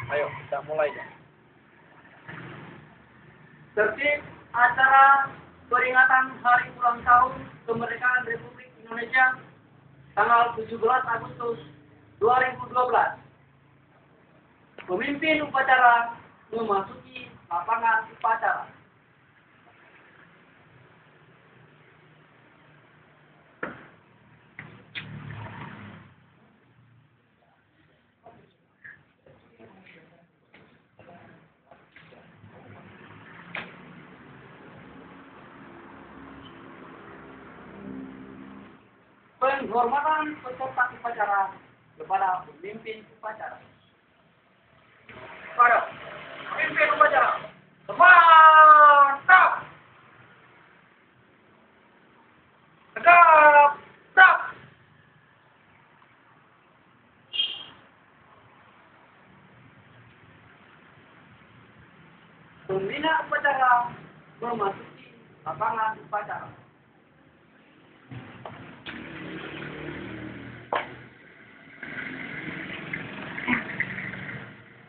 Ayo, kita mulai deh. Tertib acara peringatan Hari Ulang Tahun Kemerdekaan Republik Indonesia tanggal 17 Agustus 2012. Pemimpin upacara memasuki lapangan upacara. Penghormatan peserta upacara kepada pemimpin upacara. Ayo, pemimpin upacara. Mantap. Tegap, stop. Pembina upacara memasuki lapangan upacara.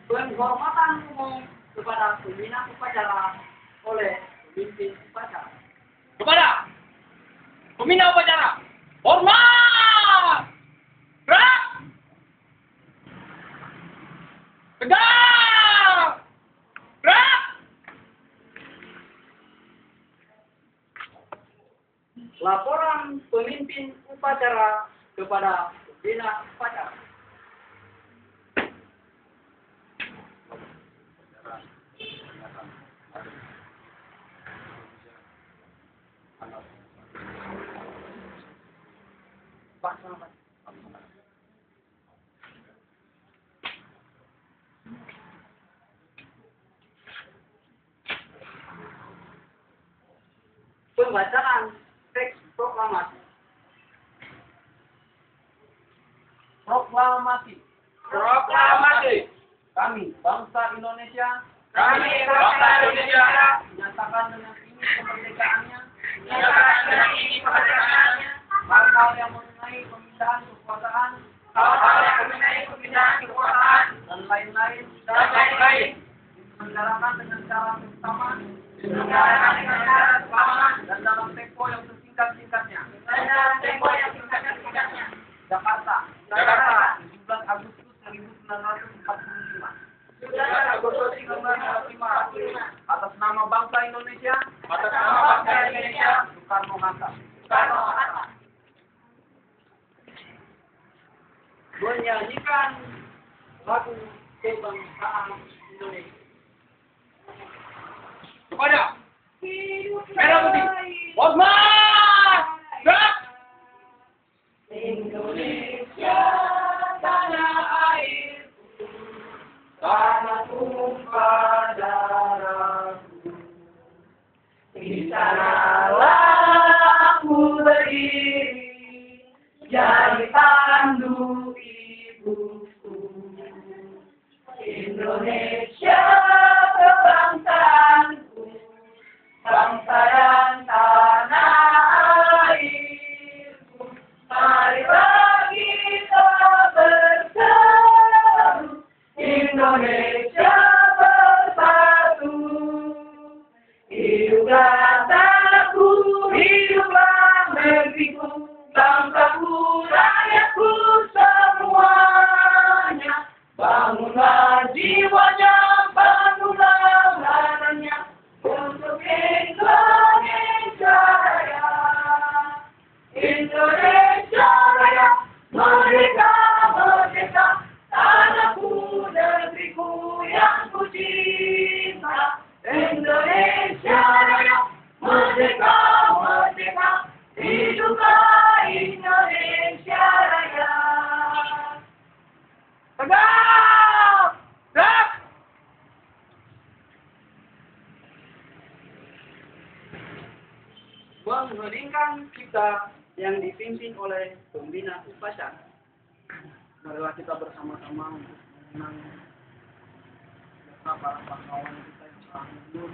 Penghormatan umum kepada pembina upacara oleh pemimpin upacara. Kepada pembina upacara, hormat! Gerak! Tegak! Gerak! Laporan pemimpin upacara kepada pembina upacara. Pak, selamat. Pembacaan teks proklamasi. Proklamasi. Proklamasi. Kami, bangsa Indonesia, Kami, bangsa Indonesia, menyatakan dengan ini kemerdekaannya, menyatakan dengan ini kemerdekaannya, hal-hal yang mengenai pemindahan kekuasaan, hal-hal yang mengenai pemindahan kekuasaan, dan lain-lain, diselenggarakan dengan cara bersama, diselenggarakan dengan cara bersama, dan dalam tempo yang sesingkat-singkatnya. dan dalam tempo yang singkat-singkatnya. Jakarta, Jakarta, 17 Agustus 1945. 17 Agustus 1945. Atas nama bangsa Indonesia, Atas nama bangsa Indonesia, Soekarno-Hatta. Soekarno-Hatta. Menyanyikan lagu kebangsaan Indonesia. Kepada Merah Putih, hormat! Gerak! Indonesia tanah airku, tanah tumpah darahku. Di sanalah aku berdiri, jadi tanduk ibuku. Indonesia kebangsaanku, bangsa dan tanah airku. Marilah kita berseru, Indonesia bersatu. Hiduplah bangsaku, hiduplah negeriku, bangsaku, rakyatku semuanya. Bangunlah jiwanya, bangunlah badannya, untuk Indonesia Raya. Indonesia Raya, merdeka, merdeka, tanahku, negeriku yang ku cinta. Indonesia Raya, merdeka, merdeka, hiduplah Indonesia Raya. Tegak! Gerak! Mengheningkan cipta yang dipimpin oleh pembina upacara. Marilah kita bersama-sama untuk mengenang jasa para pahlawan kita yang telah gugur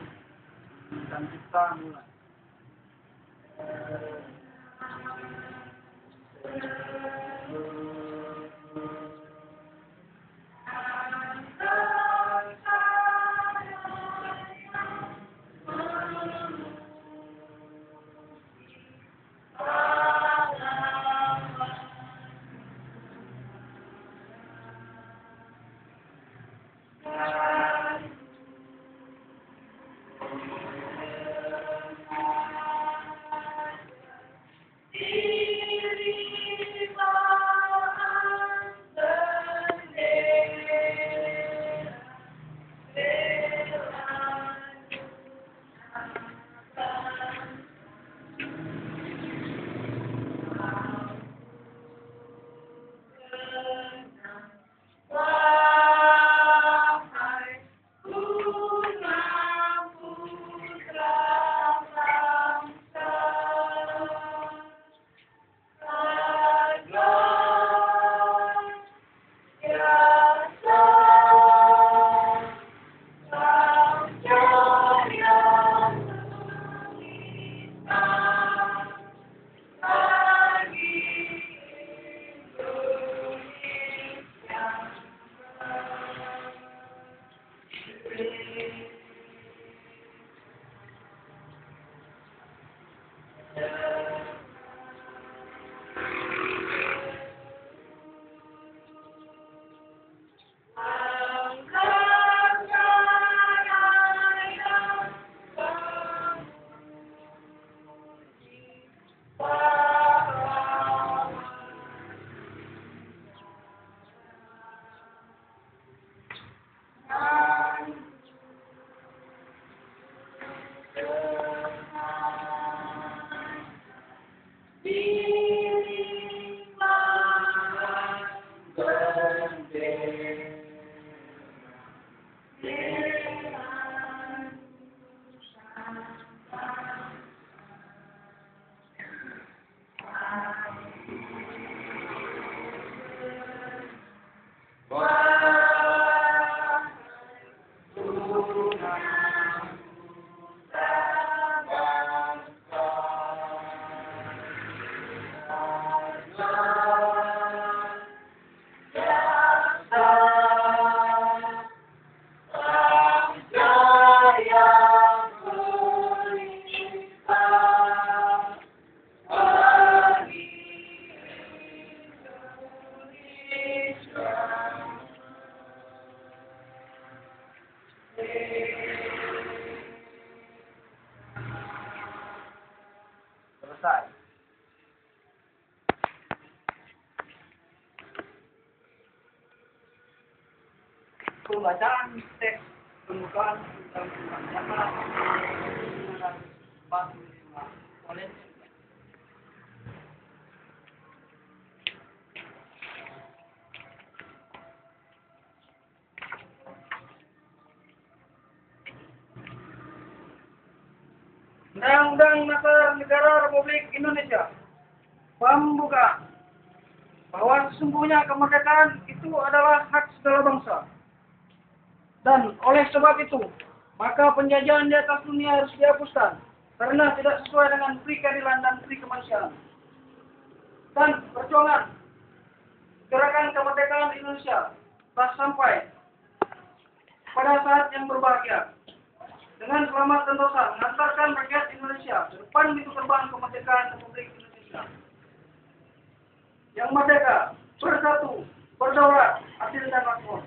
dan kita mulai. Selesai. Pembacaan teks pembukaan tentang oleh Undang-Undang Dasar Negara Republik Indonesia membuka bahwa sesungguhnya kemerdekaan itu adalah hak segala bangsa. Dan oleh sebab itu, maka penjajahan di atas dunia harus dihapuskan karena tidak sesuai dengan pri keadilan dan pri kemanusiaan. Dan perjuangan gerakan kemerdekaan Indonesia telah sampai pada saat yang berbahagia. Dengan selamat sentosa mengantarkan rakyat Indonesia ke depan pintu terbang kemerdekaan Republik Indonesia. Yang merdeka, bersatu, berdaulat, adil dan makmur.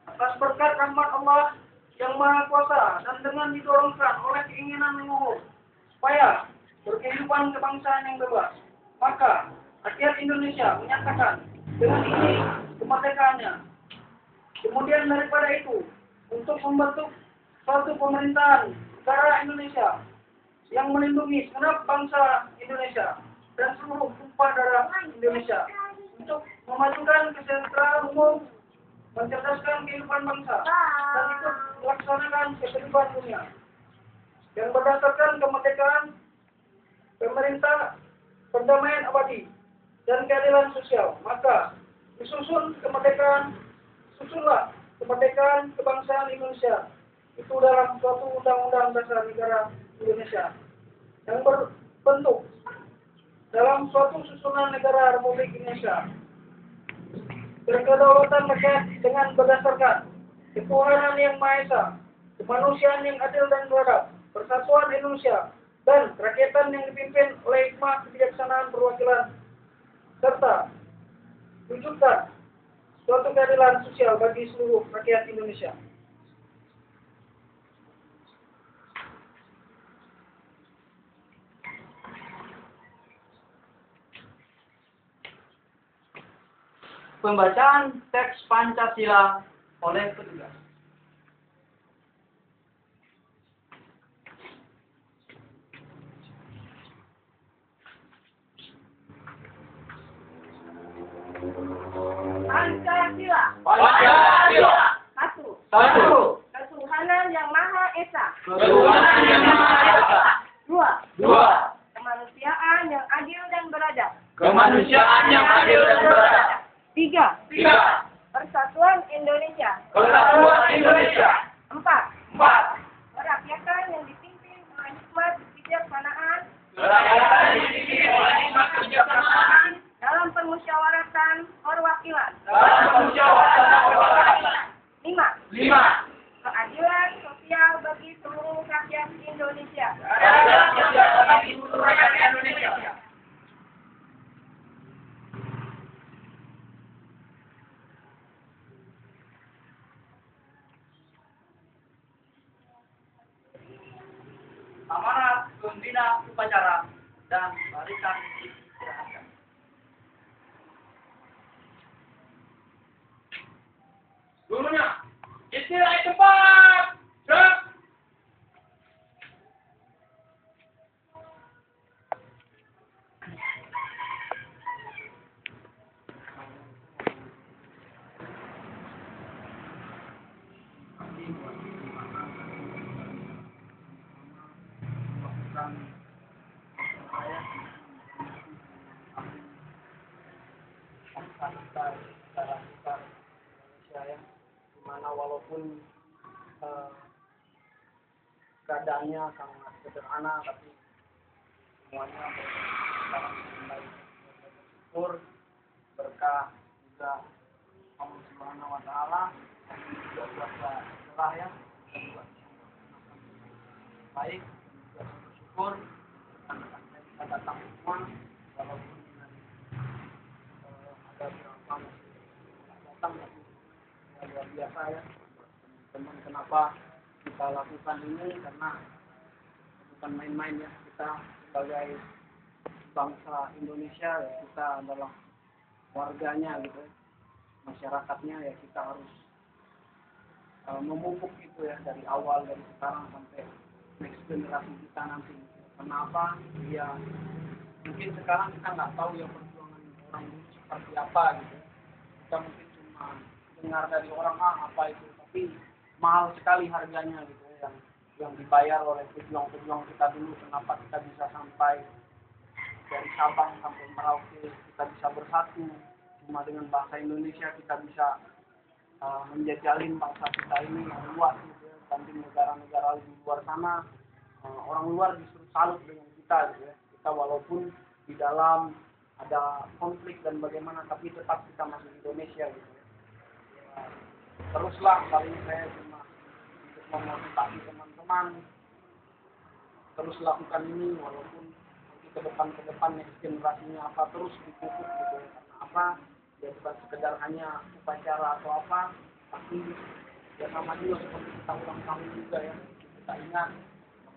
Atas berkat rahmat Allah yang Maha Kuasa dan dengan didorongkan oleh keinginan leluhur supaya berkehidupan kebangsaan yang bebas, maka rakyat Indonesia menyatakan dengan ini kemerdekaannya. Kemudian daripada itu, untuk membentuk suatu pemerintahan negara Indonesia yang melindungi segenap bangsa Indonesia dan seluruh tumpah darah Indonesia untuk memajukan kesejahteraan umum, mencerdaskan kehidupan bangsa, dan ikut melaksanakan kehidupan dunia. Yang berdasarkan kemerdekaan, pemerintah, perdamaian abadi, dan keadilan sosial, maka disusun kemerdekaan, susunlah kemerdekaan kebangsaan Indonesia itu dalam suatu undang-undang dasar negara Indonesia yang berbentuk dalam suatu susunan negara Republik Indonesia berkedaulatan rakyat dengan berdasarkan ketuhanan yang Maha Esa, kemanusiaan yang adil dan beradab, persatuan Indonesia, dan kerakyatan yang dipimpin oleh hikmah kebijaksanaan perwakilan serta wujudkan suatu keadilan sosial bagi seluruh rakyat Indonesia. Pembacaan teks Pancasila oleh petugas. Pancasila. Pancasila. Satu. Satu. Ketuhanan yang Maha Esa. Ketuhanan yang Maha Esa. Dua. Dua. Kemanusiaan yang adil dan beradab. Kemanusiaan yang adil dan beradab. Tiga. Tiga. Persatuan Indonesia. Persatuan Indonesia. Empat. Empat. Kerakyatan yang dipimpin oleh hikmat kebijaksanaan Kerakyatan yang dipimpin oleh hikmat kebijaksanaan dalam permusyawaratan perwakilan. dalam permusyawaratan perwakilan. Lima. Lima. Keadilan sosial bagi seluruh rakyat Indonesia. Keadilan sosial bagi seluruh rakyat Indonesia. Amanat pembina upacara dan barisan istirahat. Gurunya, istirahat cepat. Gerak. Dimana walaupun keadaannya sangat sederhana, tapi semuanya dalam baik. Bersyukur berkah juga Allah Subhanahu Wa Taala dan juga puasa setelah ya dan juga baik dan juga bersyukur karena kita datang semua walaupun dengan ada beberapa masih datang tapi luar biasa ya teman-teman, kenapa kita lakukan ini? Karena bukan main-main ya, kita sebagai bangsa Indonesia ya, kita adalah warganya gitu ya, masyarakatnya ya, kita harus memupuk itu ya dari awal, dari sekarang sampai next generasi kita nanti. Kenapa? Ya mungkin sekarang kita nggak tahu ya perjuangan orang dulu seperti apa gitu. Kita mungkin cuma dengar dari orang apa itu, tapi mahal sekali harganya gitu ya, yang dibayar oleh pejuang-pejuang kita dulu. Kenapa kita bisa sampai dari Sabang sampai Merauke, kita bisa bersatu cuma dengan bahasa Indonesia, kita bisa menjajalin bangsa kita ini yang luas gitu ya, dibanding negara-negara di luar sana. Orang luar justru salut dengan kita gitu ya. Kita walaupun di dalam ada konflik dan bagaimana, tapi tetap kita masih Indonesia gitu ya. Teruslah, kali ini saya cuma untuk memotivasi teman-teman terus lakukan ini, walaupun nanti ke depan next generasinya apa, terus dipupuk gitu ya. Karena apa? Ya bukan sekedar hanya upacara atau apa, tapi ya sama juga seperti kita ulang tahun juga ya, kita ingat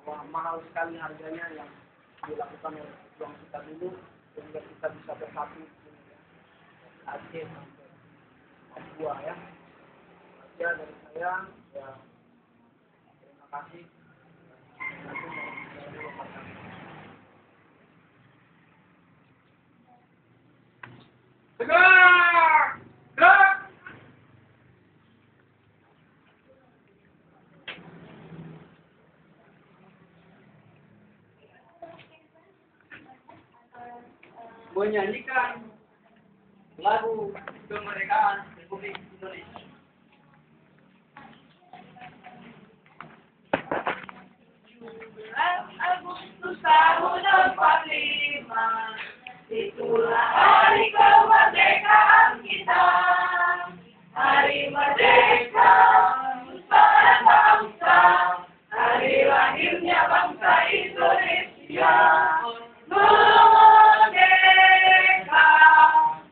bahwa mahal sekali harganya yang dilakukan oleh pejuang kita dulu, sehingga kita bisa bersatu ya. Aceh sampai Papua ya. Aja dari saya ya, terima kasih. Tegak! Gerak! Menyanyikan lagu kemerdekaan Republik Indonesia. Agustus tahun 45, itulah hari kemerdekaan kita. Hari merdeka nusa dan bangsa, hari lahirnya bangsa Indonesia. Merdeka,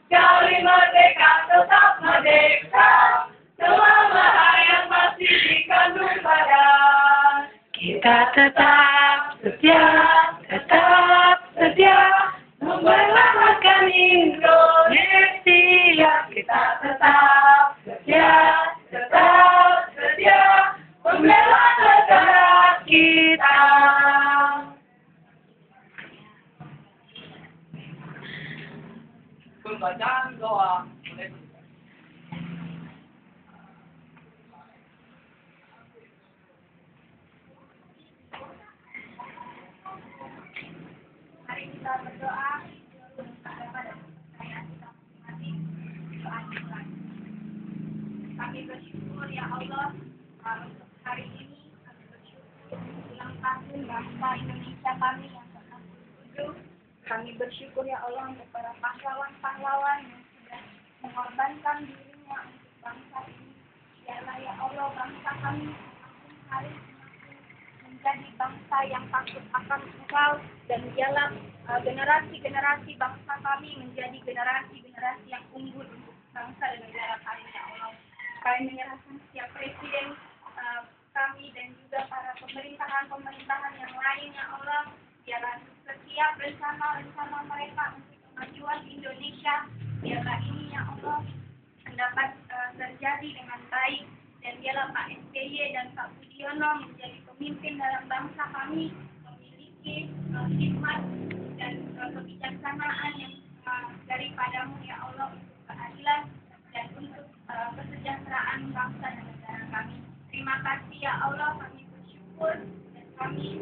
sekali merdeka tetap merdeka, selama hayat masih dikandung badan. Kita tetap setia membelakan Indonesia. Kita tetap setia membela negara kita. Pembacaan doa oleh Mari kita berdoa kepada saya kita masing-masing. Doa kita. Kami bersyukur ya Allah untuk hari ini. Kami bersyukur ulang tahun bangsa Indonesia kami yang ke-67. Kami bersyukur ya Allah untuk para pahlawan-pahlawan yang sudah mengorbankan dirinya untuk bangsa ini. Biarlah ya Allah bangsa kami semakin hari semakin menjadi bangsa yang takut akan Engkau, dan biarlah generasi-generasi bangsa kami menjadi generasi-generasi yang unggul untuk bangsa dan negara kami ya Allah. Kami menyerahkan setiap presiden kami dan juga para pemerintahan-pemerintahan yang lain ya Allah. Biarlah setiap rencana-rencana mereka untuk kemajuan Indonesia, biarlah ini ya Allah dapat terjadi dengan baik, dan biarlah Pak SBY dan Pak Budiono menjadi pemimpin dalam bangsa kami, memiliki hikmat dan kebijaksanaan yang daripadamu ya Allah, untuk keadilan dan untuk kesejahteraan bangsa dan negara kami. Terima kasih ya Allah, kami bersyukur dan kami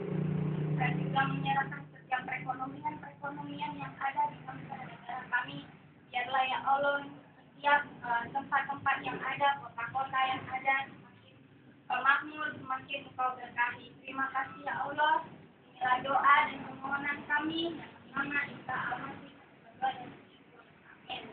juga menyerahkan setiap perekonomian yang ada di bangsa dan negara kami. Biarlah ya Allah setiap tempat-tempat yang ada, kota-kota yang ada semakin makmur, semakin Engkau berkahi. Terima kasih ya Allah. Inilah doa dan permohonan kami dan nama Isa Al-Masih berdoa dan bersyukur. Amin.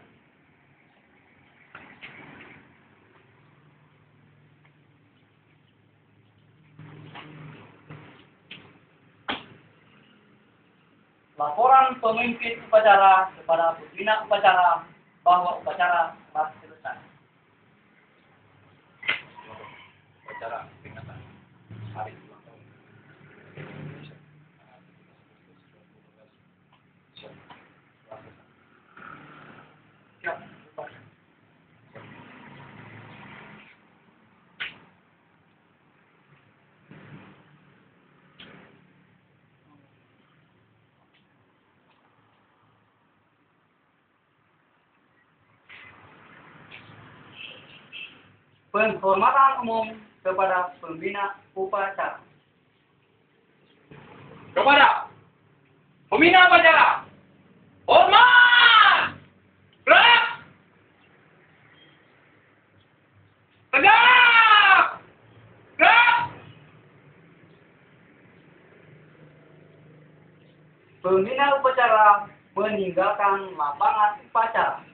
laporan pemimpin upacara kepada pembina upacara bahwa upacara telah selesai. upacara peringatan hari ulang tahun Indonesia. Siap. Penghormatan umum kepada pembina upacara. Kepada pembina upacara, hormat, gerak, tegak, gerak. Pembina upacara meninggalkan lapangan upacara.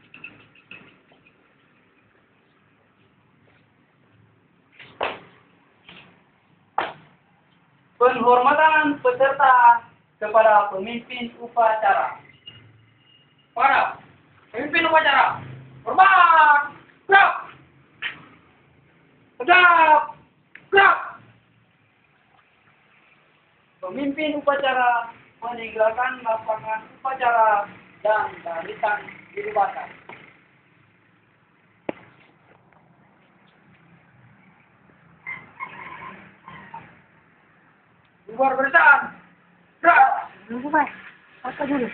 Penghormatan peserta kepada pemimpin upacara. Para pemimpin upacara, hormat, gerak, tegak, gerak. Pemimpin upacara meninggalkan lapangan upacara dan barisan dirubahkan. Bubar barisan, gerak. Apa dulu?